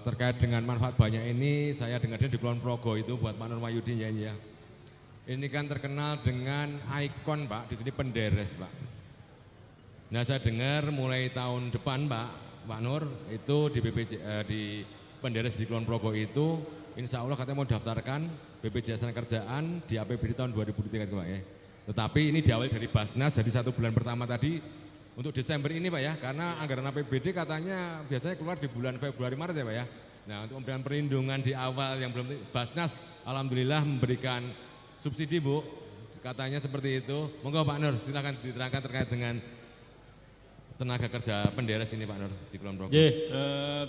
terkait dengan manfaat banyak ini, saya dengarnya di Kulon Progo itu buat Pak Nur Wahyudi ya. Ini kan terkenal dengan ikon Pak, di sini penderes Pak. Nah saya dengar mulai tahun depan Pak Nur itu di di penderes di Kulon Progo itu, insya Allah katanya mau daftarkan BPJS Ketenagakerjaan di APBD tahun 2023 Pak ya. Tetapi ini diawali dari Basnas, jadi 1 bulan pertama tadi. Untuk Desember ini Pak ya, karena anggaran APBD katanya biasanya keluar di bulan Februari Maret ya Pak ya. Nah untuk memberikan perlindungan di awal yang belum, Basnas alhamdulillah memberikan subsidi Bu, katanya seperti itu. Monggo Pak Nur silakan diterangkan terkait dengan tenaga kerja penderes ini Pak Nur di Kulon Progo.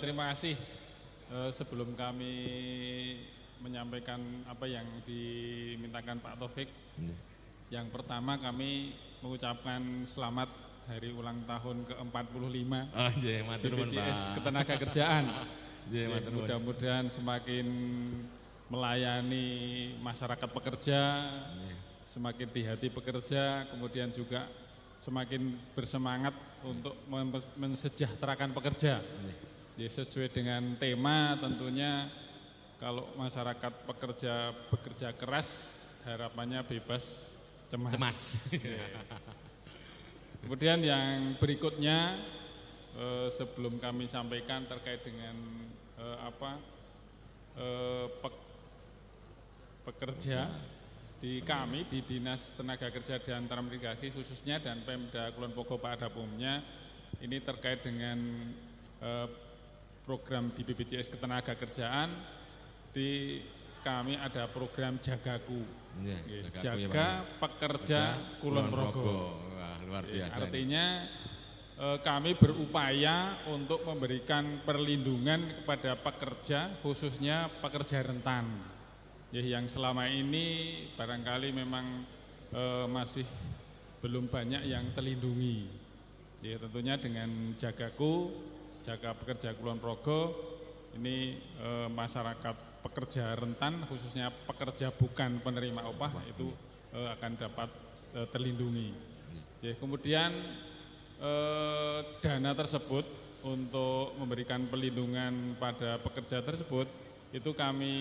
Terima kasih. Sebelum kami menyampaikan apa yang dimintakan Pak Taufik, yang pertama kami mengucapkan selamat hari ulang tahun ke-45 BPJS Ketenagakerjaan. Mudah-mudahan semakin melayani masyarakat pekerja, semakin di hati pekerja, kemudian juga semakin bersemangat untuk mensejahterakan pekerja. Ya, sesuai dengan tema tentunya kalau masyarakat pekerja bekerja keras, harapannya bebas cemas. Kemudian yang berikutnya sebelum kami sampaikan terkait dengan pekerja di kami di Dinas Tenaga Kerja dan Transmigrasi khususnya dan Pemda Kulon Progo pada umumnya ini terkait dengan program di BPJS Ketenagakerjaan. Di kami ada program Jagaku, Jaga Pekerja Kulon Progo. Luar biasa. Artinya kami berupaya untuk memberikan perlindungan kepada pekerja, khususnya pekerja rentan. Ya, yang selama ini barangkali memang masih belum banyak yang terlindungi. Ya, tentunya dengan Jagaku, Jaga Pekerja Kulon Progo, ini masyarakat pekerja rentan, khususnya pekerja bukan penerima upah itu akan dapat terlindungi. Ya, kemudian dana tersebut untuk memberikan perlindungan pada pekerja tersebut itu kami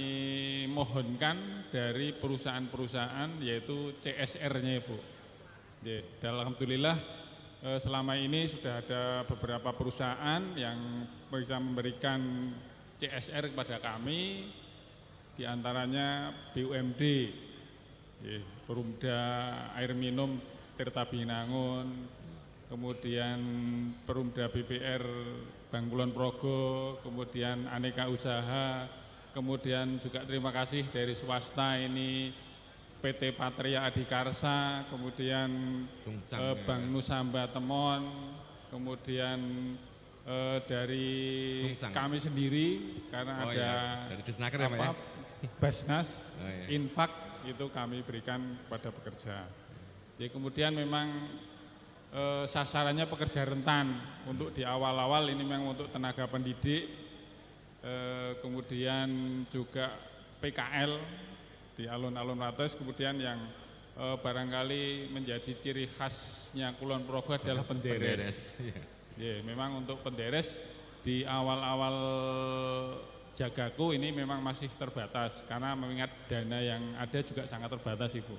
mohonkan dari perusahaan-perusahaan yaitu CSR-nya Ibu. Ya, dan alhamdulillah selama ini sudah ada beberapa perusahaan yang bisa memberikan CSR kepada kami, diantaranya BUMD, ya, Perumda Air Minum Tirta Binangun, kemudian Perumda BPR Bank Kulon Progo, kemudian Aneka Usaha, kemudian juga terima kasih dari swasta ini PT Patria Adikarsa, kemudian Bank Nusamba Temon, kemudian dari Sungsang. Kami sendiri karena ada dari Basnas, Infak itu kami berikan kepada pekerja. Ya, kemudian memang sasarannya pekerja rentan untuk di awal-awal ini memang untuk tenaga pendidik, kemudian juga PKL di alun-alun ratus, kemudian yang barangkali menjadi ciri khasnya Kulon Progo adalah penderes. Ya, memang untuk penderes di awal-awal Jagaku ini memang masih terbatas karena mengingat dana yang ada juga sangat terbatas Ibu.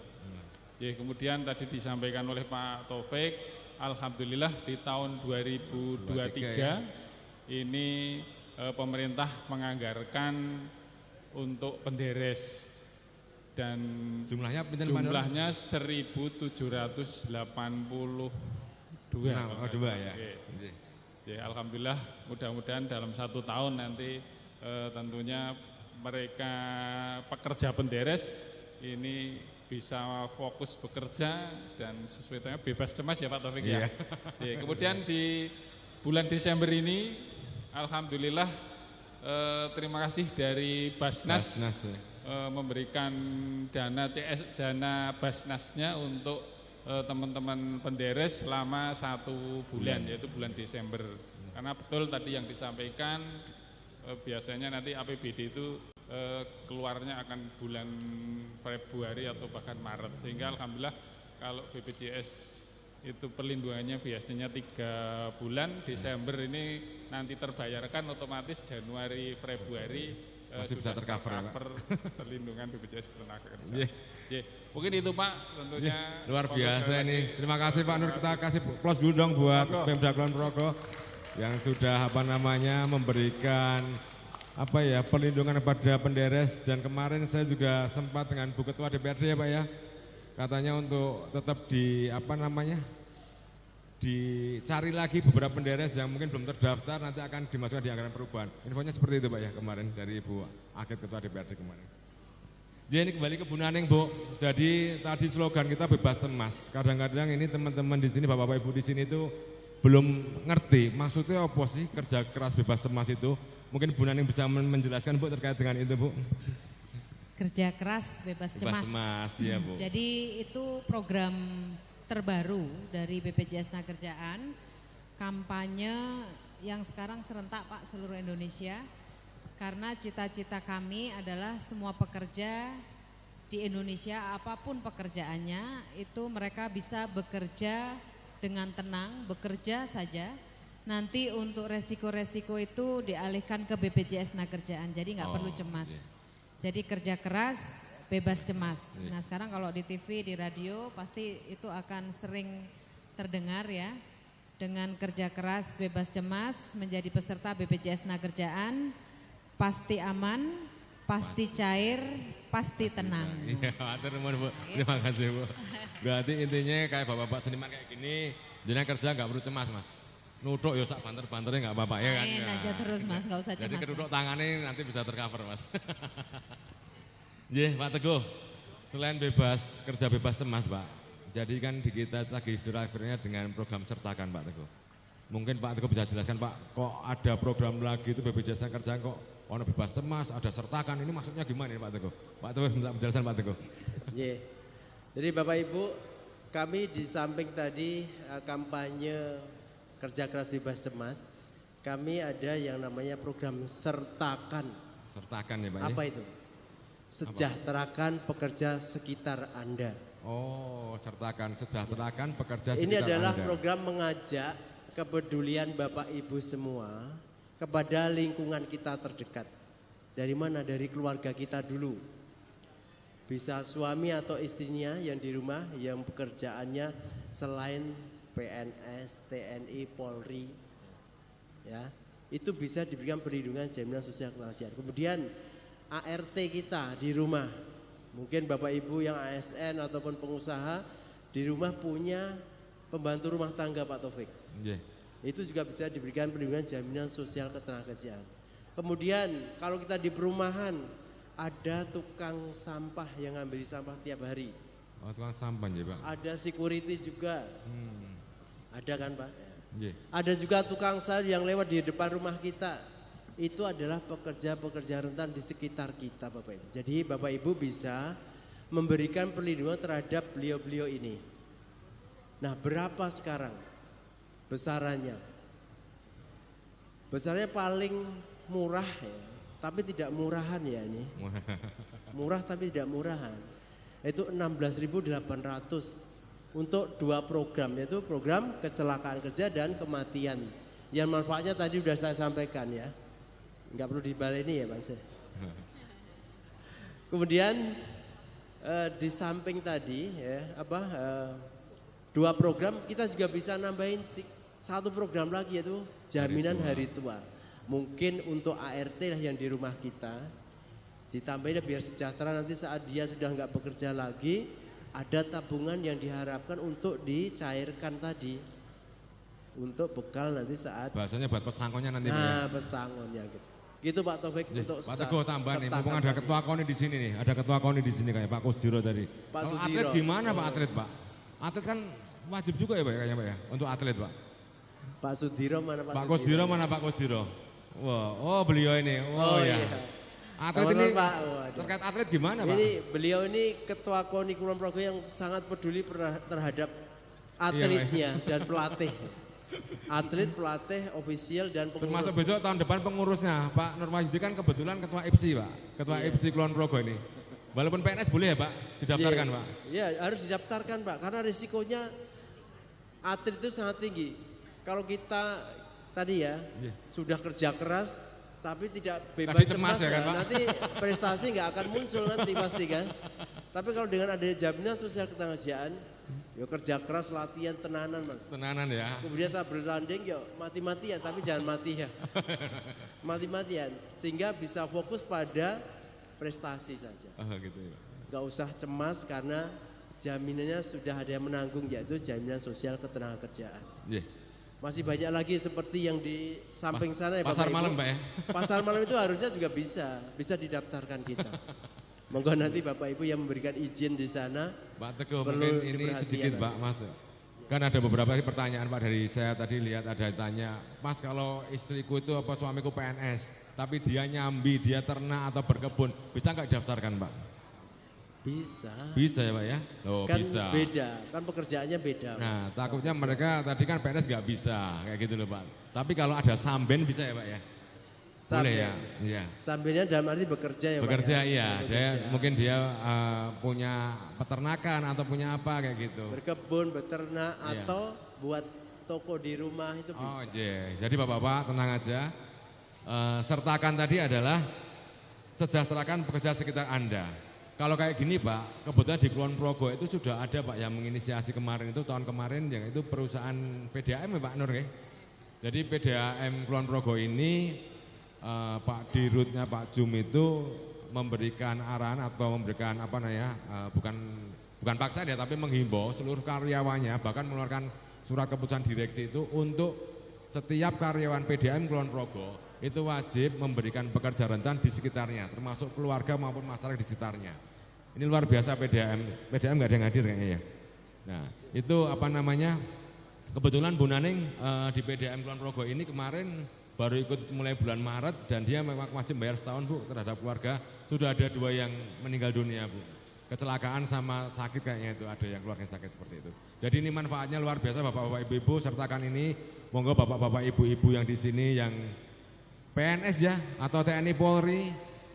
Ya, kemudian tadi disampaikan oleh Pak Taufik, alhamdulillah di tahun 2023 ini pemerintah manganggarkan untuk penderes dan jumlahnya 1.782. Ya. Ya, alhamdulillah mudah-mudahan dalam 1 tahun nanti tentunya mereka pekerja penderes ini bisa fokus bekerja dan sesuai dengan bebas cemas ya Pak Taufik ya. Ya. Kemudian di bulan Desember ini alhamdulillah terima kasih dari Basnas memberikan dana Basnasnya untuk teman-teman penderes selama 1 bulan yaitu bulan Desember. Karena betul tadi yang disampaikan biasanya nanti APBD itu keluarnya akan bulan Februari atau bahkan Maret, sehingga alhamdulillah kalau BPJS itu perlindungannya biasanya 3 bulan, Desember ini nanti terbayarkan otomatis Januari, Februari masih bisa tercover perlindungan BPJS Ketenagakerjaan. Yeah. Mungkin itu Pak tentunya. Luar biasa ini. Terima kasih Pak Nur, kita kasih plus dulu dong buat Pemda Kulon Progo yang sudah memberikan perlindungan kepada penderes, dan kemarin saya juga sempat dengan Bu Ketua DPRD ya Pak ya. Katanya untuk tetap dicari lagi beberapa penderes yang mungkin belum terdaftar, nanti akan dimasukkan di anggaran perubahan. Infonya seperti itu Pak ya kemarin dari Ibu Akid Ketua DPRD kemarin. Dia ini kembali ke Bu Naneng Bu. Jadi tadi slogan kita bebas cemas. Kadang-kadang ini teman-teman di sini, bapak-bapak ibu di sini itu belum ngerti maksudnya apa sih kerja keras bebas cemas itu. Mungkin Bu Naneng bisa menjelaskan Bu terkait dengan itu Bu. Kerja keras bebas cemas. Bebas cemas ya Bu. Jadi itu program terbaru dari BPJS Tenagakerjaan, kampanye yang sekarang serentak Pak seluruh Indonesia, karena cita-cita kami adalah semua pekerja di Indonesia apapun pekerjaannya itu mereka bisa bekerja dengan tenang, bekerja saja. Nanti untuk resiko-resiko itu dialihkan ke BPJS Tenagakerjaan, jadi nggak perlu cemas. Jadi kerja keras bebas cemas. Nah sekarang kalau di TV, di radio pasti itu akan sering terdengar ya. Dengan kerja keras bebas cemas menjadi peserta BPJS Tenagakerjaan, pasti aman, pasti cair, pasti tenang. Iya, Bu. Terima kasih Bu. Berarti intinya kayak bapak-bapak seniman kayak gini, jenengan kerja nggak perlu cemas Mas. Nuduk ya sak banter-banternya nggak apa-apa ya kan. Main aja terus Mas, nggak usah cemas. Jadi keduduk tangannya nanti bisa tercover Mas. Pak Teguh, selain kerja bebas cemas Pak, jadi kan di kita lagi viral-viralnya dengan program Sertakan Pak Teguh. Mungkin Pak Teguh bisa jelaskan Pak, kok ada program lagi itu BPJS Tenagakerjaan kok ono bebas cemas, ada Sertakan, ini maksudnya gimana Pak Teguh? Pak Teguh minta penjelasan Pak Teguh. Jadi Bapak Ibu, kami di samping tadi kampanye kerja keras bebas cemas, kami ada yang namanya program Sertakan. Sertakan ya Pak. Apa itu? Sejahterakan pekerja sekitar Anda. Oh, Sertakan, sejahterakan pekerja sekitar Anda. Ini adalah program mengajak kepedulian Bapak Ibu semua kepada lingkungan kita terdekat. Dari mana? Dari keluarga kita dulu. Bisa suami atau istrinya yang di rumah yang pekerjaannya selain PNS, TNI, Polri, ya itu bisa diberikan perlindungan jaminan sosial ketenagaan. Kemudian ART kita di rumah, mungkin Bapak Ibu yang ASN ataupun pengusaha di rumah punya pembantu rumah tangga Pak Taufik. Itu juga bisa diberikan perlindungan jaminan sosial ketenagakerjaan. Kemudian kalau kita di perumahan ada tukang sampah yang ngambil sampah tiap hari. Oh, tukang sampah ya Pak. Ada security juga. Ada kan Pak? Yeah. Ada juga tukang sayur yang lewat di depan rumah kita. Itu adalah pekerja-pekerja rentan di sekitar kita Bapak Ibu. Jadi Bapak Ibu bisa memberikan perlindungan terhadap beliau-beliau ini. Nah berapa sekarang besarannya? Besarannya paling murah ya, tapi tidak murahan ya ini. Murah tapi tidak murahan. Itu 16.800 untuk 2 program, yaitu program kecelakaan kerja dan kematian. Yang manfaatnya tadi sudah saya sampaikan ya. Enggak perlu dibaleni ya Bang. Kemudian di samping tadi ya 2 program kita juga bisa nambahin 1 program lagi yaitu jaminan hari tua. Mungkin untuk ART lah yang di rumah kita ditambahin biar sejahtera nanti saat dia sudah enggak bekerja lagi ada tabungan yang diharapkan untuk dicairkan tadi untuk bekal nanti saat bahasanya buat pesangonnya nanti Pak. Nah, pesangonnya gitu. Gitu Pak Taufik untuk Pak Teguh tambah nih, mumpung ada ketua KONI di sini nih, ada ketua KONI di sini kayak Pak Kusdiro tadi. Pak Kalau Sudiro. atlet gimana Pak atlet Pak? Atlet kan wajib juga ya Pak kayaknya Pak ya untuk atlet Pak. Pak Sudiro mana Pak? Pak Kusdiro mana Pak Kusdiro? Wah, oh beliau ini, ya. Atlet ini Pak. Terkait atlet gimana Pak? Ini beliau ini ketua KONI Kulon Progo yang sangat peduli terhadap atletnya dan pelatih. Atlet, pelatih, ofisial dan pengurus. Termasuk besok tahun depan pengurusnya Pak Nur Wahyudi kan kebetulan ketua IPSI Pak. Ketua IPSI Kulon Progo ini. Walaupun PNS boleh ya Pak didaftarkan Pak? Iya harus didaftarkan Pak karena risikonya atlet itu sangat tinggi. Kalau kita tadi ya sudah kerja keras tapi tidak bebas Tadi cemas ya kan, Pak? nanti prestasi nggak akan muncul nanti pasti kan. Tapi kalau dengan adanya jaminan sosial ketenagakerjaan, ya kerja keras, latihan tenanan Mas. Tenanan ya. Kemudian saat bertanding ya mati-matian, tapi jangan mati ya. Mati-matian, sehingga bisa fokus pada prestasi saja. Oh gitu ya. Gak usah cemas karena jaminannya sudah ada yang menanggung, yaitu jaminan sosial ketenagakerjaan. Yeah. Masih banyak lagi seperti yang di samping sana ya Pasar Bapak malam Ibu. Pak ya. Pasar malam itu harusnya juga bisa didaftarkan kita. Monggo nanti Bapak Ibu yang memberikan izin di sana. Pak Teguh perlu mungkin ini diperhatikan sedikit Pak Mas. Kan ada beberapa pertanyaan Pak dari saya tadi lihat ada yang tanya, Mas kalau istriku itu apa suamiku PNS, tapi dia nyambi, dia ternak atau berkebun, bisa nggak didaftarkan Pak? Bisa. Bisa ya Pak ya? Oh Kan bisa. beda, kan pekerjaannya beda. Nah takutnya mereka tadi kan PNS nggak bisa kayak gitu loh Pak. Tapi kalau ada samben bisa ya Pak ya? Boleh ya? Iya. Sambilnya dalam arti bekerja ya Bekerja Pak ya? iya, Bekerja. mungkin dia punya peternakan atau punya apa kayak gitu. Berkebun, beternak Iya. atau buat toko di rumah itu bisa. Oh iya, jadi Bapak-Bapak tenang aja. Sertakan tadi adalah sejahterakan pekerja sekitar Anda. Kalau kayak gini Pak, kebetulan di Kulon Progo itu sudah ada Pak yang menginisiasi kemarin itu tahun kemarin yang itu perusahaan PDAM ya Pak Nur ya. Jadi PDAM Kulon Progo ini Pak Dirutnya Pak Jum itu memberikan arahan atau memberikan apa namanya bukan paksa ya tapi menghimbau seluruh karyawannya bahkan mengeluarkan surat keputusan direksi itu untuk setiap karyawan PDAM Kulon Progo itu wajib memberikan pekerja rentan di sekitarnya termasuk keluarga maupun masyarakat di sekitarnya. Ini luar biasa PDAM nggak ada yang hadir kayaknya ya. Nah itu apa namanya kebetulan Bu Naning di PDAM Kulon Progo ini kemarin baru ikut mulai bulan Maret dan dia memang wajib bayar setahun Bu terhadap keluarga. Sudah ada 2 yang meninggal dunia Bu. Kecelakaan sama sakit kayaknya itu ada yang keluarga sakit seperti itu. Jadi ini manfaatnya luar biasa Bapak-bapak Ibu-ibu sertakan ini. Monggo Bapak-bapak Ibu-ibu yang di sini yang PNS ya atau TNI Polri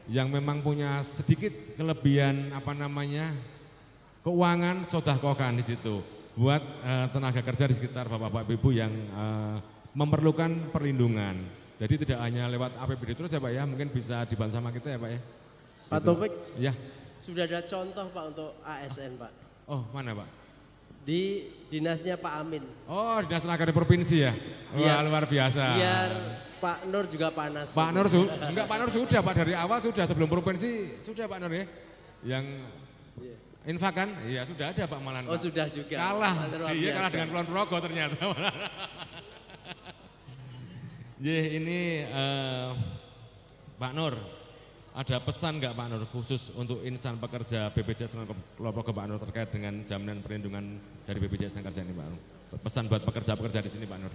yang memang punya sedikit kelebihan apa namanya keuangan sedekahkan di situ buat tenaga kerja di sekitar Bapak-bapak Ibu yang memerlukan perlindungan. Jadi tidak hanya lewat APBD terus ya Pak ya, mungkin bisa dibantu sama kita ya Pak ya. Pak Taufik, Ya. sudah ada contoh Pak untuk ASN Pak. Oh mana Pak? Di dinasnya Pak Amin. Oh dinas tenaga di provinsi ya. Wah luar biasa. Biar Pak Nur juga panas. Pak Nur enggak Pak Nur sudah Pak dari awal sudah sebelum provinsi sudah Pak Nur ya. Yang infak kan? Iya sudah ada Pak Malan. Oh Pak. sudah juga. Kalah. Luar Iya kalah biasa. dengan Kulon Progo ternyata. Ini Pak Nur, ada pesan nggak Pak Nur khusus untuk insan pekerja BPJS Kulon Progo Pak Nur terkait dengan jaminan perlindungan dari BPJS Tenaga Kerjaan ini Pak Nur? Pesan buat pekerja-pekerja di sini Pak Nur.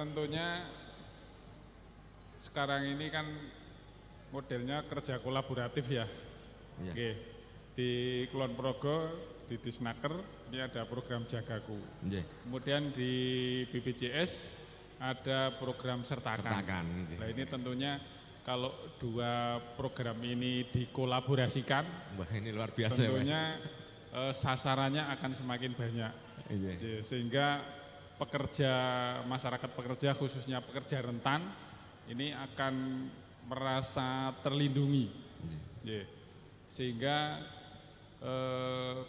Tentunya sekarang ini kan modelnya kerja kolaboratif ya. Iya. Oke. Di Kulon Progo, di Disnaker ini ada program Jagaku. Iya. Kemudian di BPJS ada program Sertakan. Sertakan, iya. Nah ini tentunya kalau 2 program ini dikolaborasikan, Wah ini luar biasa ya Pak. tentunya sasarannya akan semakin banyak. Iya. Sehingga masyarakat pekerja khususnya pekerja rentan ini akan merasa terlindungi. Ya. Sehingga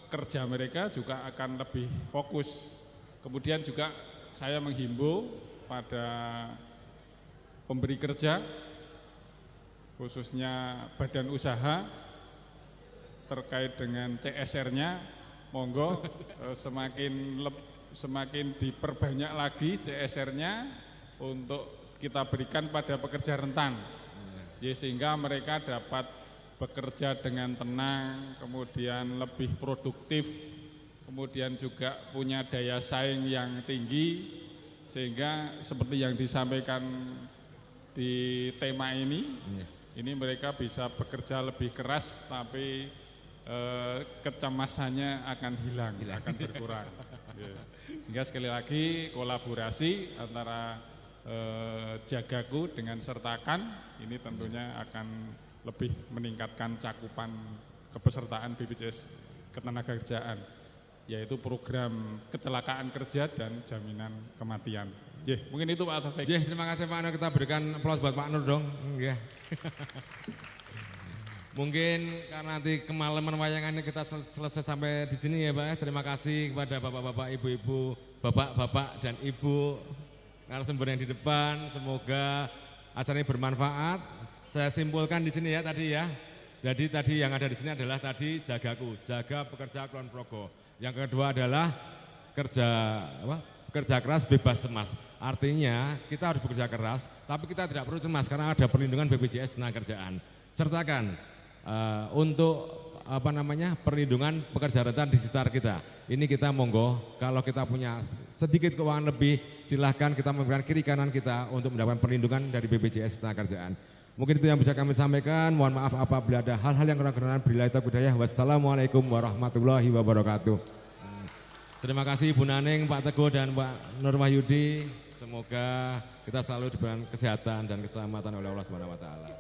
kerja mereka juga akan lebih fokus. Kemudian juga saya menghimbau pada pemberi kerja khususnya badan usaha terkait dengan CSR-nya, monggo semakin diperbanyak lagi CSR-nya untuk kita berikan pada pekerja rentan, ya, sehingga mereka dapat bekerja dengan tenang, kemudian lebih produktif, kemudian juga punya daya saing yang tinggi, sehingga seperti yang disampaikan di tema ini mereka bisa bekerja lebih keras tapi kecemasannya akan hilang. Akan berkurang. Sehingga sekali lagi kolaborasi antara Jagaku dengan Sertakan ini tentunya akan lebih meningkatkan cakupan kepesertaan BPJS Ketenagakerjaan. yaitu program kecelakaan kerja dan jaminan kematian. Mungkin itu Pak Taufik. Terima kasih Pak Nur, kita berikan aplaus buat Pak Nur dong. Mungkin karena nanti kemalaman wayangannya kita selesai sampai di sini ya Pak. Terima kasih kepada bapak-bapak, ibu-ibu, bapak-bapak dan ibu narasumber yang di depan. Semoga acara ini bermanfaat. Saya simpulkan di sini ya tadi ya. Jadi tadi yang ada di sini adalah tadi jagaku, jaga pekerja Kulon Progo. Yang kedua adalah kerja keras bebas cemas. Artinya kita harus bekerja keras, tapi kita tidak perlu cemas karena ada perlindungan BPJS Tenagakerjaan. Sertakan untuk perlindungan pekerja rentan di sekitar kita. Ini kita monggo, kalau kita punya sedikit keuangan lebih, silahkan kita memberikan kiri kanan kita untuk mendapatkan perlindungan dari BPJS Tenagakerjaan. Mungkin itu yang bisa kami sampaikan. Mohon maaf apabila ada hal-hal yang kurang berkenan. Billahi taufiq hidayah. Wassalamualaikum warahmatullahi wabarakatuh. Terima kasih Ibu Naneng, Pak Teguh dan Pak Nur Wahyudi. Semoga kita selalu diberikan kesehatan dan keselamatan oleh Allah Subhanahu wa taala.